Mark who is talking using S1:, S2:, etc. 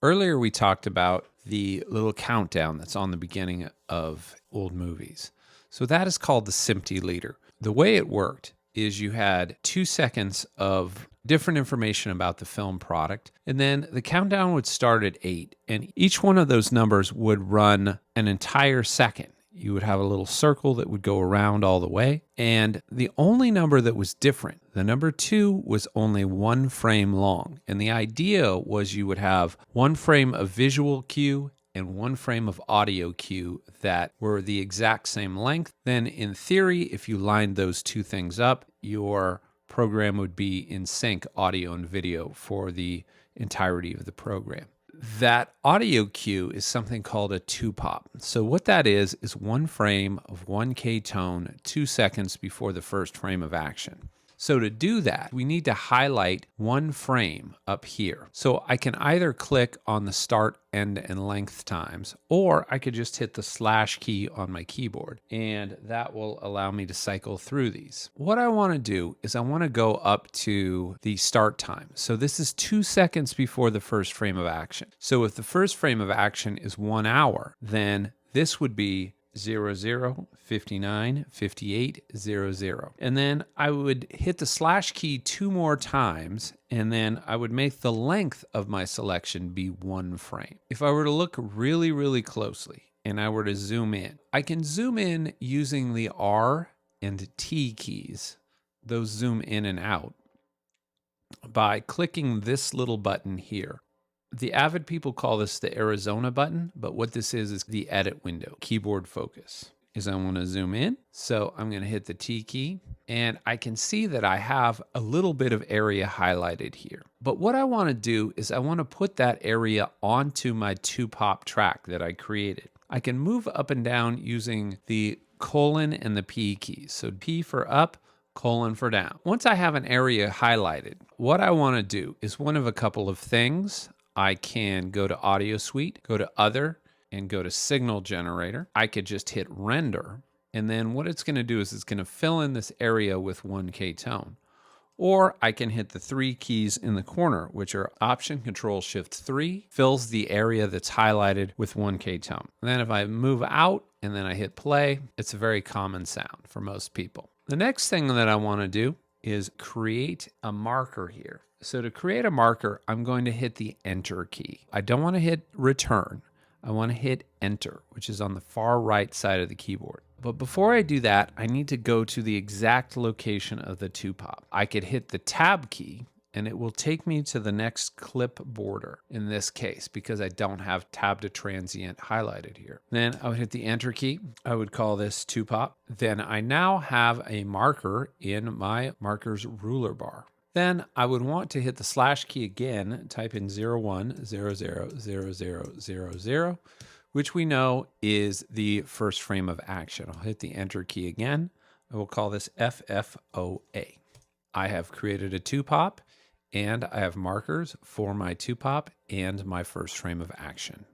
S1: Earlier we talked about the little countdown that's on the beginning of old movies. So that is called the SMPTE leader. The way it worked is you had 2 seconds of different information about the film product, and then the countdown would start at 8, and each one of those numbers would run an entire second. You would have a little circle that would go around all the way, and the only number that was different, the number 2, was only 1 frame long, and the idea was you would have 1 frame of visual cue and 1 frame of audio cue that were the exact same length. Then in theory, if you lined those 2 things up, your program would be in sync, audio and video, for the entirety of the program. That audio cue is something called a 2-pop. So what that is 1 frame of 1K tone 2 seconds before the first frame of action. So to do that, we need to highlight 1 frame up here. So I can either click on the start, end, and length times, or I could just hit the slash key on my keyboard, and that will allow me to cycle through these. What I want to do is I want to go up to the start time. So this is 2 seconds before the first frame of action. So if the first frame of action is 1 hour, then this would be 00, 59, 58, 00. And then I would hit the slash key 2 more times, and then I would make the length of my selection be 1 frame. If I were to look really, really closely and I were to zoom in, I can zoom in using the R and T keys. Those zoom in and out by clicking this little button here. The Avid people call this the Arizona button, but what this is the edit window. Keyboard focus is I want to zoom in. So I'm going to hit the T key, and I can see that I have a little bit of area highlighted here. But what I want to do is I want to put that area onto my 2-pop track that I created. I can move up and down using the colon and the P keys. So P for up, colon for down. Once I have an area highlighted, what I want to do is one of a couple of things. I can go to AudioSuite, go to Other, and go to Signal Generator. I could just hit Render, and then what it's going to do is it's going to fill in this area with 1K tone. Or I can hit the 3 keys in the corner, which are Option Control Shift 3, fills the area that's highlighted with 1K tone. And then if I move out and then I hit play, it's a very common sound for most people. The next thing that I want to do is create a marker here. So to create a marker, I'm going to hit the Enter key. I don't want to hit Return. I want to hit Enter, which is on the far right side of the keyboard. But before I do that, I need to go to the exact location of the 2-pop. I could hit the Tab key, and it will take me to the next clip border in this case, because I don't have Tab to Transient highlighted here. Then I would hit the Enter key. I would call this 2-pop. Then I now have a marker in my markers ruler bar. Then I would want to hit the slash key again, type in 01, 00, 00, 00, which we know is the first frame of action. I'll hit the Enter key again. I will call this FFOA. I have created a 2-pop, and I have markers for my 2-pop and my first frame of action.